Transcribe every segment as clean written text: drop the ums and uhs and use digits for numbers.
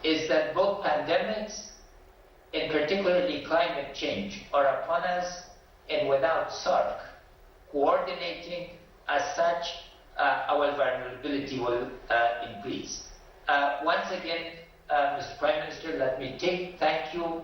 is that both pandemics, and particularly climate change, are upon us, and without SAARC coordinating as such, our vulnerability will increase. Once again, Mr. Prime Minister, let me thank you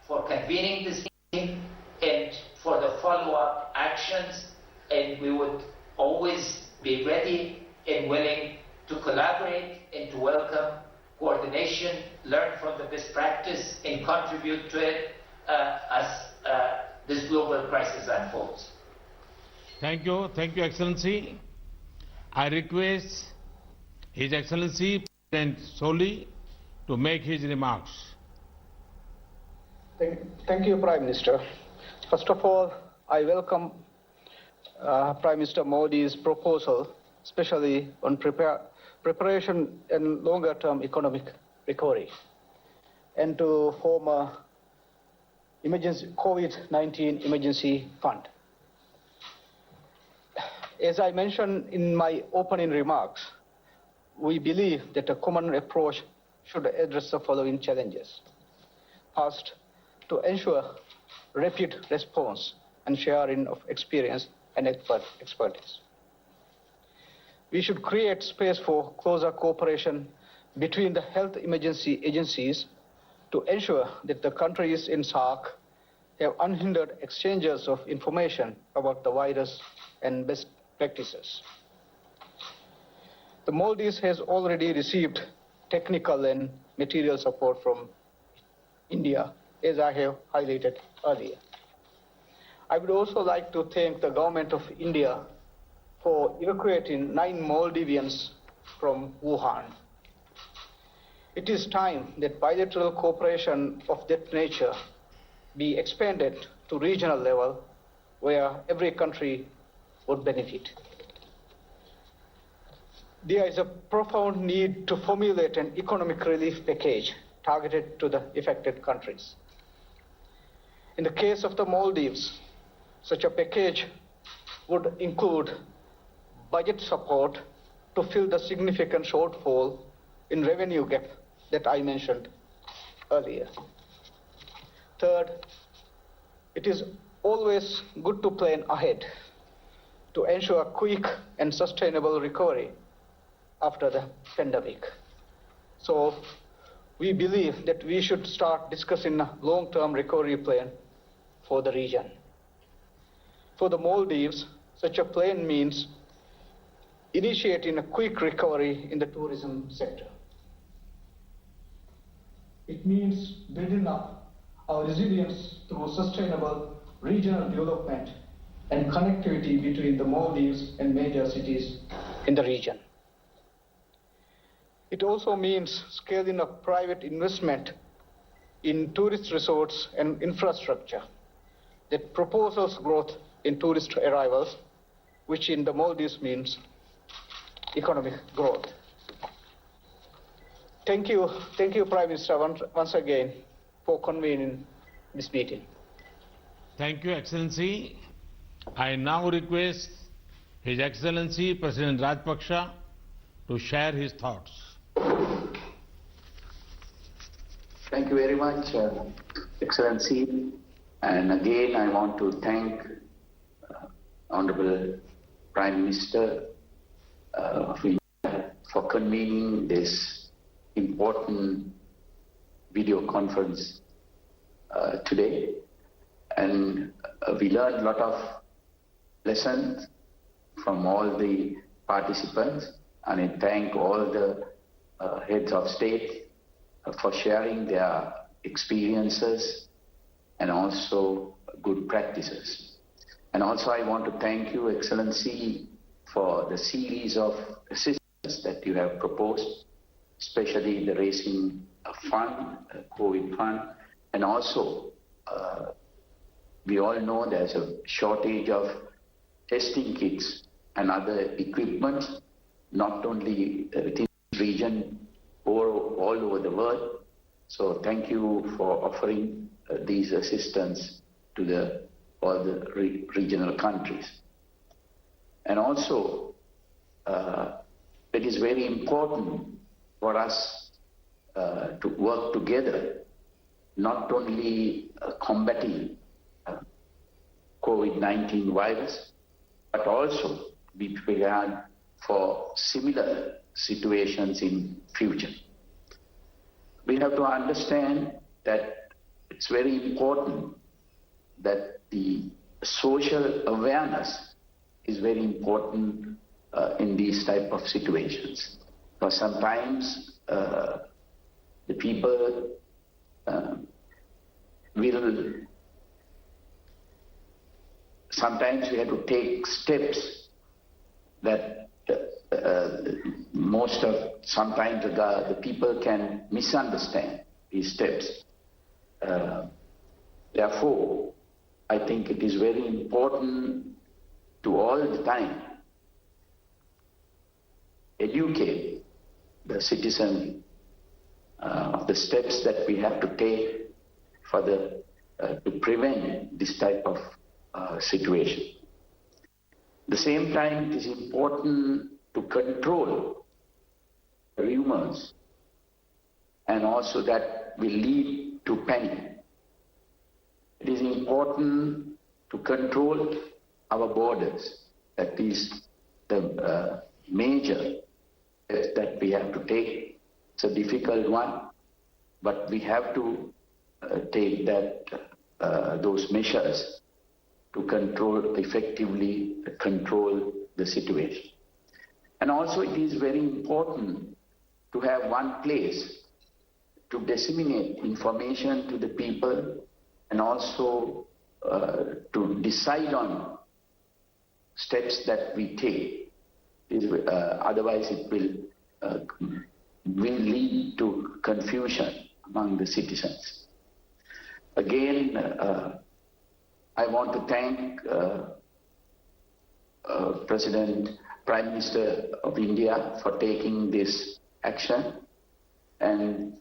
for convening this meeting and for the follow-up actions, and we would always be ready and willing to collaborate and to welcome coordination, learn from the best practice, and contribute to it as this global crisis unfolds. Thank you, Excellency. I request His Excellency President Soli to make his remarks. Thank you, Prime Minister. First of all, I welcome Prime Minister Modi's proposal, especially on preparation and longer-term economic recovery, and to form a COVID-19 emergency fund. As I mentioned in my opening remarks, we believe that a common approach should address the following challenges. First, to ensure rapid response and sharing of experience and expertise. We should create space for closer cooperation between the health emergency agencies to ensure that the countries in SAARC have unhindered exchanges of information about the virus and best practices. The Maldives has already received technical and material support from India, as I have highlighted earlier. I would also like to thank the government of India for evacuating 9 Maldivians from Wuhan. It is time that bilateral cooperation of that nature be expanded to regional level where every country would benefit. There is a profound need to formulate an economic relief package targeted to the affected countries. In the case of the Maldives, such a package would include budget support to fill the significant shortfall in revenue gap that I mentioned earlier. Third, it is always good to plan ahead to ensure quick and sustainable recovery after the pandemic. So we believe that we should start discussing a long-term recovery plan for the region. For the Maldives, such a plan means initiating a quick recovery in the tourism sector. It means building up our resilience through sustainable regional development and connectivity between the Maldives and major cities in the region. It also means scaling up private investment in tourist resorts and infrastructure that propels growth in tourist arrivals, which in the Maldives means economic growth. Thank you, Prime Minister, once again for convening this meeting. Thank you, Excellency. I now request His Excellency President Rajpaksha to share his thoughts. Thank you very much, Excellency. And again, I want to thank Honorable Prime Minister of India for convening this important video conference today. And we learned a lot of lessons from all the participants, and I thank all the heads of state for sharing their experiences and also good practices. And also I want to thank you, Excellency, for the series of assistance that you have proposed, especially the raising fund, COVID fund, and also we all know there's a shortage of testing kits and other equipment, not only within the region or all over the world. So thank you for offering these assistance to all the regional countries. And also, it is very important for us to work together, not only combating COVID-19 virus, but also be prepared for similar situations in future. We have to understand that it's very important that the social awareness is very important in these type of situations. Because sometimes the people sometimes we have to take steps that sometimes the people can misunderstand these steps. Therefore, I think it is very important to all the time educate the citizen of the steps that we have to take for to prevent this type of situation. At the same time, it is important to control rumors, and also that will lead to panic. It is important to control our borders. That is the major steps that we have to take. It's a difficult one, but we have to take those measures to effectively control the situation. And also it is very important to have one place to disseminate information to the people, and also to decide on steps that we take. Otherwise it will lead to confusion among the citizens. Again, I want to thank Prime Minister of India for taking this action, and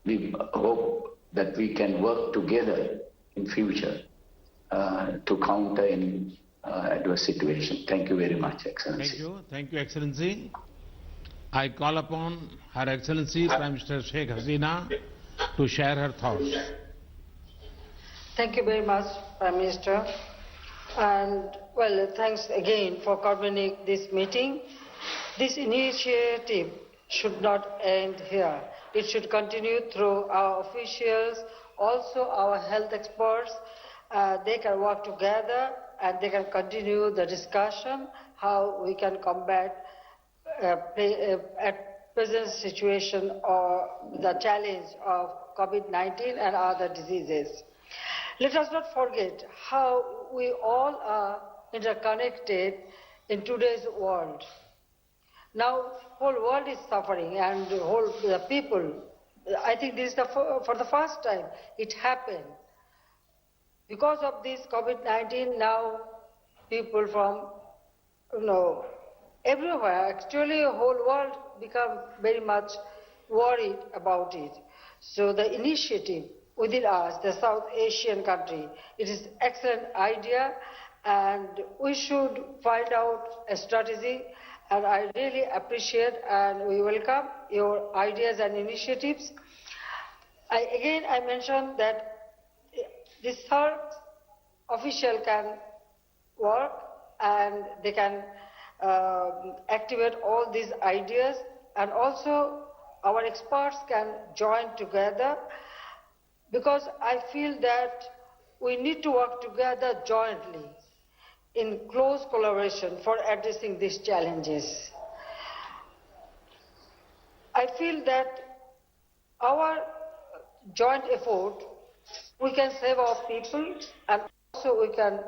we hope that we can work together in future to counter any adverse situation. Thank you very much, Excellency. Thank you, Excellency. I call upon Her Excellency Prime Minister Sheikh Hasina to share her thoughts. Thank you very much, Prime Minister. And well, thanks again for convening this meeting. This initiative should not end here. It should continue through our officials, also our health experts. They can work together and they can continue the discussion how we can combat at present situation or the challenge of COVID-19 and other diseases. Let us not forget how we all are interconnected in today's world. Now, whole world is suffering, and the people. I think this is for the first time it happened. Because of this COVID-19, now people from everywhere, actually the whole world become very much worried about it. So the initiative within us, the South Asian country, it is excellent idea, and we should find out a strategy, and I really appreciate and we welcome your ideas and initiatives. I mentioned that this SAARC official can work and they can activate all these ideas, and also our experts can join together, because I feel that we need to work together jointly in close collaboration for addressing these challenges. I feel that our joint effort, we can save our people, and also we can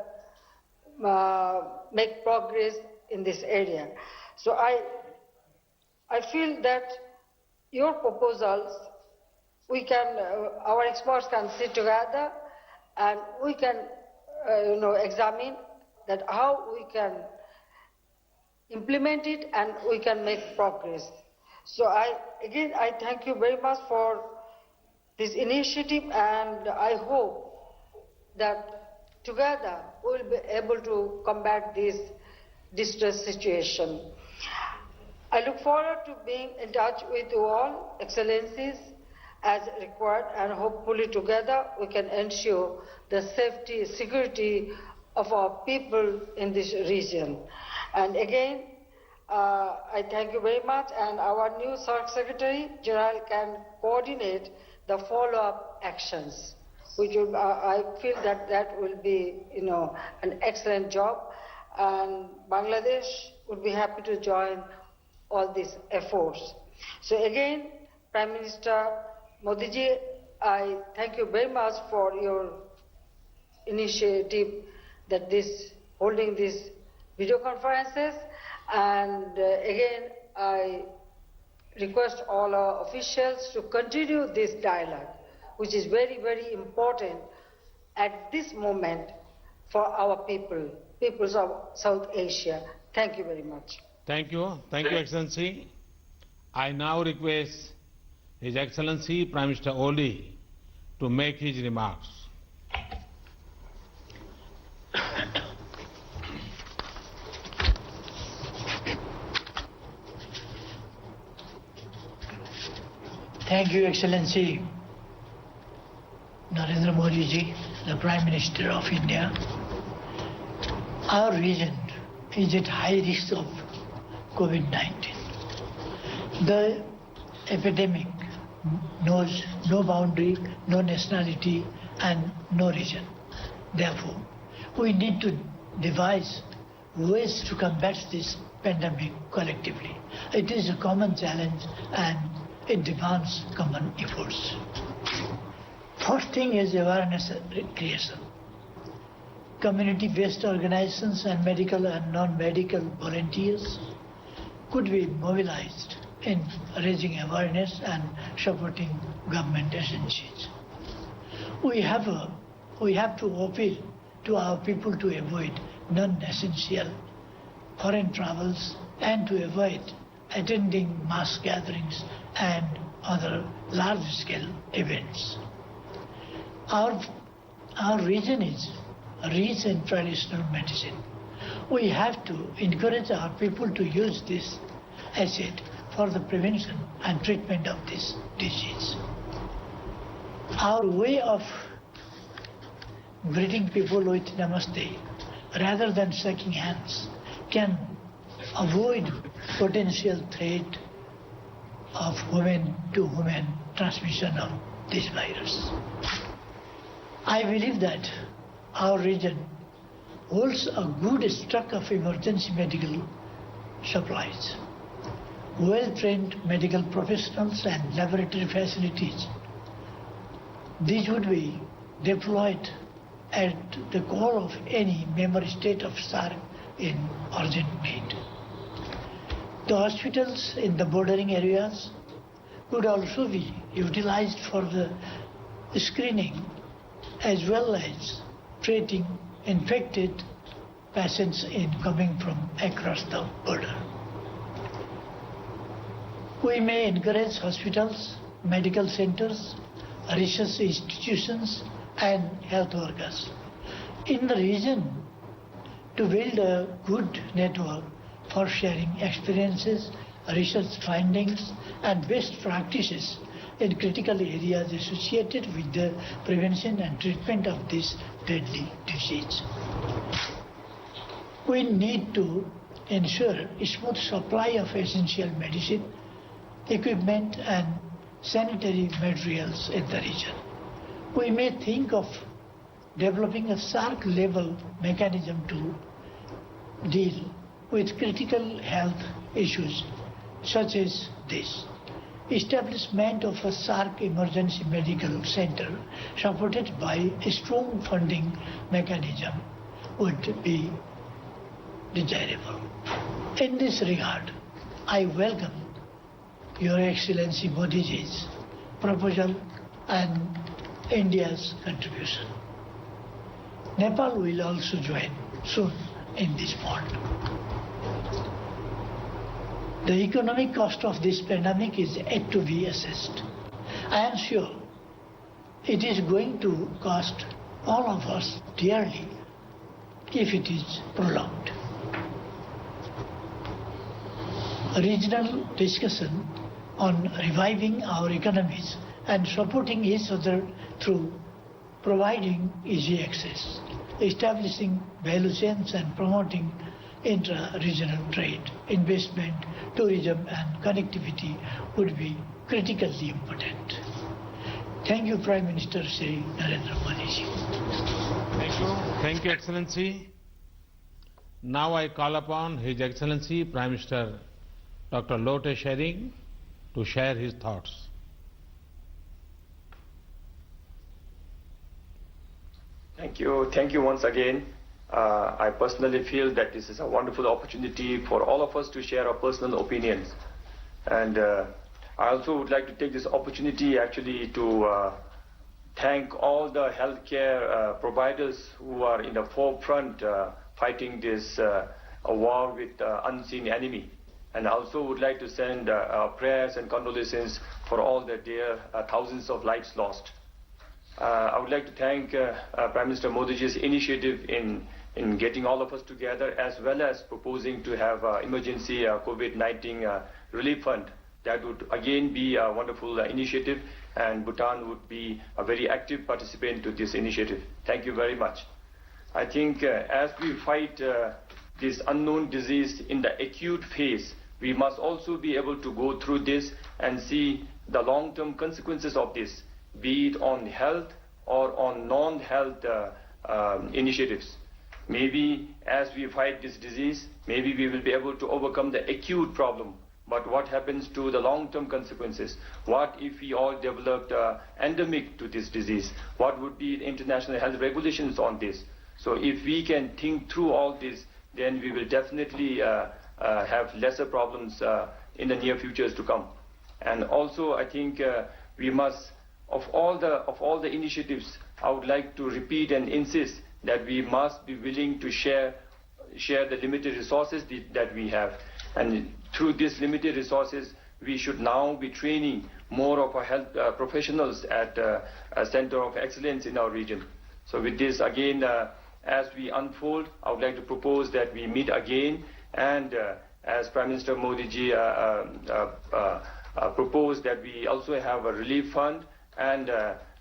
make progress in this area. So I feel that your proposals, we can, our experts can sit together and we can, examine that how we can implement it and we can make progress. So I thank you very much for this initiative, and I hope that together we will be able to combat this distress situation. I look forward to being in touch with you all, Excellencies, as required, and hopefully together we can ensure the safety, security of our people in this region. And again, I thank you very much, and our new SAARC Secretary General can coordinate the follow-up actions, which will, I feel that will be, an excellent job, and Bangladesh would be happy to join all these efforts. So again, Prime Minister Modi ji, I thank you very much for your initiative that holding these video conferences, and again I request all our officials to continue this dialogue, which is very, very important at this moment for our peoples of South Asia. Thank you very much. Thank you. Thank you, Excellency. I now request His Excellency Prime Minister Oli to make his remarks. Thank you, Excellency Narendra Modi ji, the Prime Minister of India. Our region is at high risk of COVID-19. The epidemic knows no boundary, no nationality, and no region. Therefore, we need to devise ways to combat this pandemic collectively. It is a common challenge and it demands common efforts. First thing is awareness creation. Community-based organizations and medical and non-medical volunteers could be mobilized in raising awareness and supporting government agencies. We have to appeal to our people to avoid non-essential foreign travels and to avoid attending mass gatherings and other large-scale events. Our region is rich in traditional medicine. We have to encourage our people to use this asset for the prevention and treatment of this disease. Our way of greeting people with namaste rather than shaking hands can avoid potential threat of human-to-human transmission of this virus. I believe that our region holds a good stock of emergency medical supplies, well-trained medical professionals and laboratory facilities. These would be deployed at the call of any member state of SAARC in urgent need. The hospitals in the bordering areas could also be utilized for the screening as well as treating infected patients coming from across the border. We may encourage hospitals, medical centers, research institutions and health workers in the region to build a good network for sharing experiences, research findings and best practices in critical areas associated with the prevention and treatment of this deadly disease. We need to ensure a smooth supply of essential medicine, equipment and sanitary materials in the region. We may think of developing a SAARC-level mechanism to deal with critical health issues such as this. Establishment of a SAARC emergency medical center supported by a strong funding mechanism would be desirable. In this regard, I welcome Your Excellency Modi ji's proposal and India's contribution. Nepal will also join soon in this fund. The economic cost of this pandemic is yet to be assessed. I am sure it is going to cost all of us dearly if it is prolonged. regional discussion on reviving our economies and supporting each other through providing easy access, establishing value chains and promoting intra-regional trade, investment, tourism and connectivity would be critically important. Thank you, Prime Minister Shri Narendra Modi ji. Thank you. Thank you, Excellency. Now I call upon His Excellency Prime Minister Dr. Lote Tshering to share his thoughts. Thank you. Thank you once again. I personally feel that this is a wonderful opportunity for all of us to share our personal opinions. And I also would like to take this opportunity actually to thank all the healthcare providers who are in the forefront fighting this war with unseen enemy. And I also would like to send prayers and condolences for all the dear thousands of lives lost. I would like to thank Prime Minister Modi's initiative in getting all of us together, as well as proposing to have emergency COVID-19 relief fund. That would again be a wonderful initiative, and Bhutan would be a very active participant to this initiative. Thank you very much. I think as we fight this unknown disease in the acute phase, we must also be able to go through this and see the long-term consequences of this, be it on health or on non-health initiatives. Maybe as we fight this disease, maybe we will be able to overcome the acute problem. But what happens to the long-term consequences? What if we all developed endemic to this disease? What would be the international health regulations on this? So if we can think through all this, then we will definitely have lesser problems in the near futures to come. And also, I think we must, of all the initiatives, I would like to repeat and insist that we must be willing to share the limited resources that we have. And through these limited resources, we should now be training more of our health professionals at a center of excellence in our region. So with this, again, as we unfold, I would like to propose that we meet again, and as Prime Minister Modi ji proposed, that we also have a relief fund, and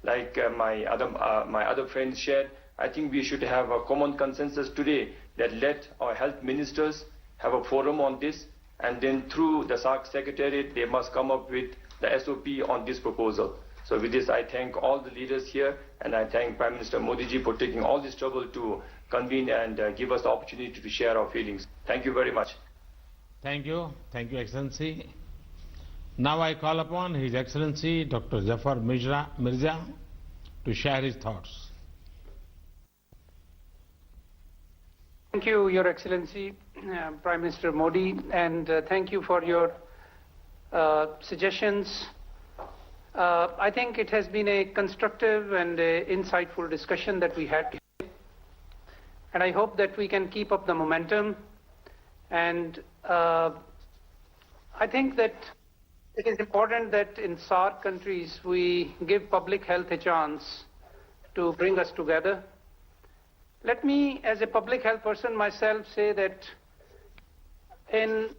like my other friends shared, I think we should have a common consensus today that let our health ministers have a forum on this, and then through the SAARC Secretariat, they must come up with the SOP on this proposal. So with this, I thank all the leaders here, and I thank Prime Minister Modi ji for taking all this trouble to convene and give us the opportunity to share our feelings. Thank you very much. Thank you. Thank you, Excellency. Now I call upon His Excellency Dr. Zafar Mirza to share his thoughts. Thank you, Your Excellency, Prime Minister Modi, and thank you for your suggestions. I think it has been a constructive and insightful discussion that we had today, and I hope that we can keep up the momentum. And I think that it is important that in SAARC countries we give public health a chance to bring us together. Let me, as a public health person myself, say that in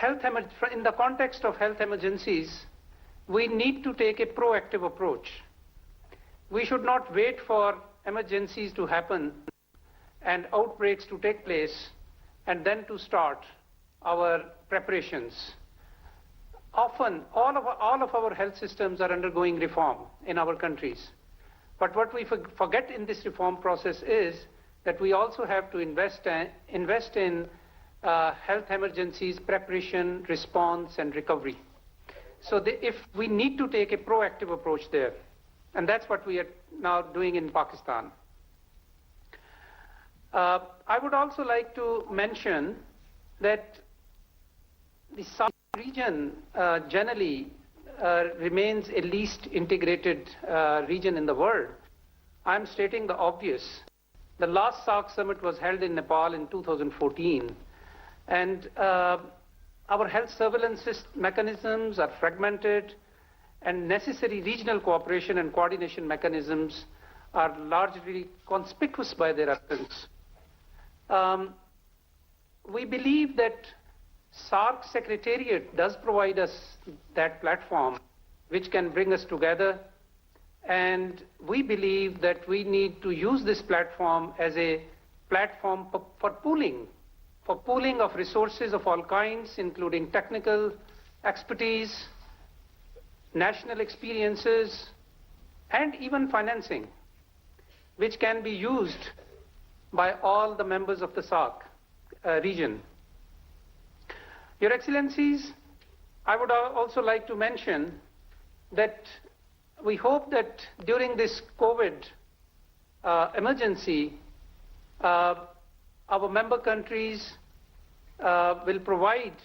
the context of health emergencies, we need to take a proactive approach. We should not wait for emergencies to happen and outbreaks to take place and then to start our preparations. Often, all of our health systems are undergoing reform in our countries. But what we forget in this reform process is that we also have to invest in health emergencies, preparation, response, and recovery. So if we need to take a proactive approach there, and that's what we are now doing in Pakistan. I would also like to mention that the South region generally remains a least integrated region in the world. I'm stating the obvious. The last SAARC summit was held in Nepal in 2014, and our health surveillance mechanisms are fragmented, and necessary regional cooperation and coordination mechanisms are largely conspicuous by their absence. We believe that SAARC Secretariat does provide us that platform which can bring us together, and we believe that we need to use this platform as a platform for pooling of resources of all kinds, including technical expertise, national experiences, and even financing, which can be used by all the members of the SAARC region. Your Excellencies, I would also like to mention that we hope that during this COVID emergency, our member countries will provide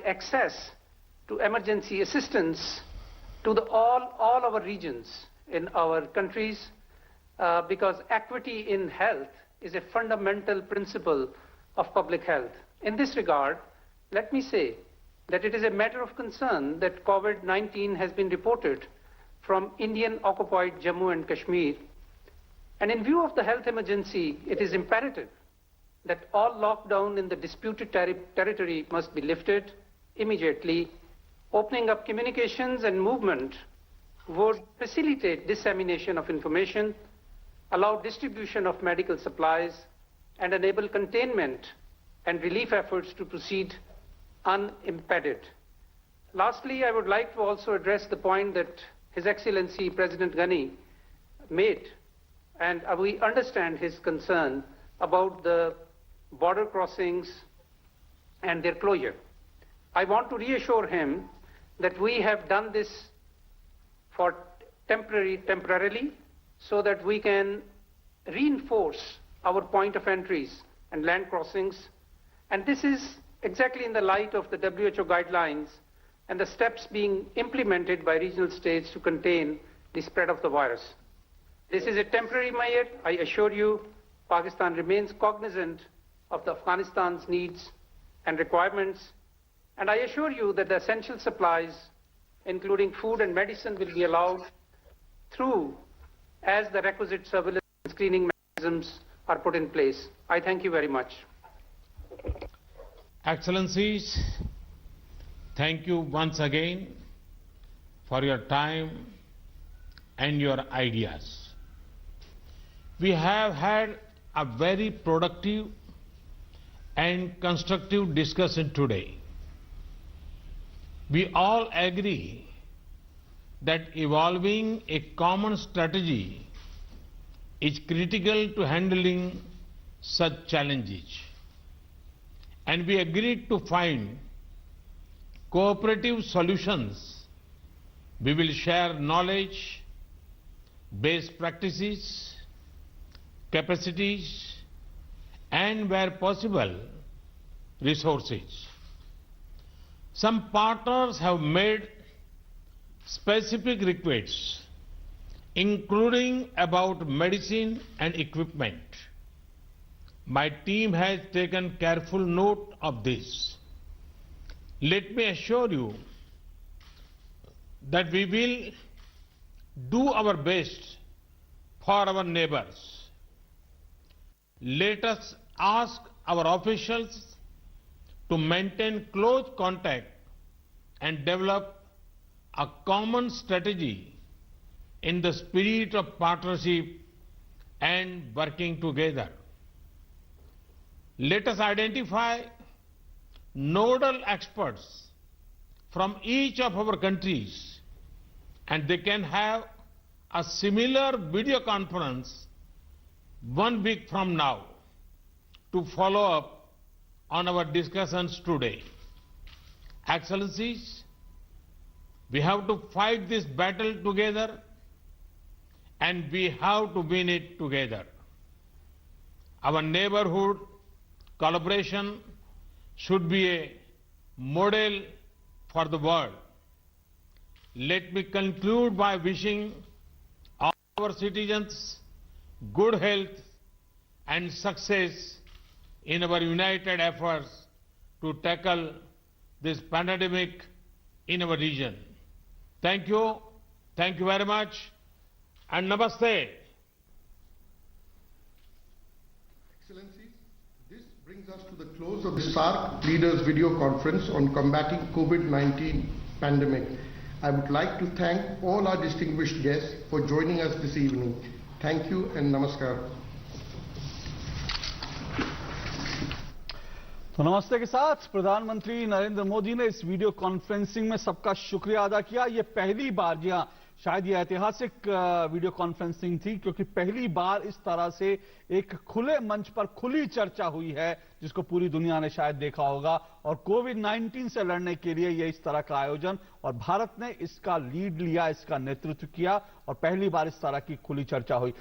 access to emergency assistance to all our regions in our countries, because equity in health is a fundamental principle of public health. In this regard, let me say that it is a matter of concern that COVID-19 has been reported from Indian-occupied Jammu and Kashmir. And in view of the health emergency, it is imperative that all lockdown in the disputed territory must be lifted immediately. Opening up communications and movement would facilitate dissemination of information, allow distribution of medical supplies, and enable containment and relief efforts to proceed unimpeded. Lastly, I would like to also address the point that His Excellency President Ghani made, and we understand his concern about the border crossings and their closure. I want to reassure him that we have done this for temporarily, so that we can reinforce our point of entries and land crossings. And this is exactly in the light of the WHO guidelines and the steps being implemented by regional states to contain the spread of the virus. This is a temporary measure. I assure you, Pakistan remains cognizant of Afghanistan's needs and requirements. And I assure you that the essential supplies, including food and medicine, will be allowed through as the requisite surveillance and screening mechanisms are put in place. I thank you very much. Excellencies, thank you once again for your time and your ideas. We have had a very productive and constructive discussion today. We all agree that evolving a common strategy is critical to handling such challenges. And we agreed to find cooperative solutions. We will share knowledge, best practices, capacities, and where possible, resources. Some partners have made specific requests, including about medicine and equipment. My team has taken careful note of this. Let me assure you that we will do our best for our neighbors. Let us ask our officials to maintain close contact and develop a common strategy in the spirit of partnership and working together. Let us identify nodal experts from each of our countries, and they can have a similar video conference 1 week from now to follow up on our discussions today. Excellencies, we have to fight this battle together, and we have to win it together. Our neighborhood collaboration should be a model for the world. Let me conclude by wishing all our citizens good health and success in our united efforts to tackle this pandemic in our region. Thank you very much, and Namaste. Excellencies, this brings brings us to the close of the SAARC leaders video conference on combating COVID-19 pandemic. I would like to thank all our distinguished guests for joining us this evening. Thank you and namaskar. तो नमस्ते के साथ प्रधानमंत्री नरेंद्र मोदी ने इस video conferencing में सबका शुक्रिया अदा किया। ये पहली बार, जी हां, शायद ये ऐतिहासिक वीडियो कॉन्फ्रेंसिंग थी, क्योंकि पहली बार इस तरह से एक खुले मंच पर खुली चर्चा हुई है, जिसको पूरी दुनिया ने शायद देखा होगा। और कोविड-19 से लड़ने के लिए ये इस तरह का आयोजन, और भारत ने इसका लीड लिया, इसका नेतृत्व किया, और पहली बार इस तरह की खुली चर्चा हुई।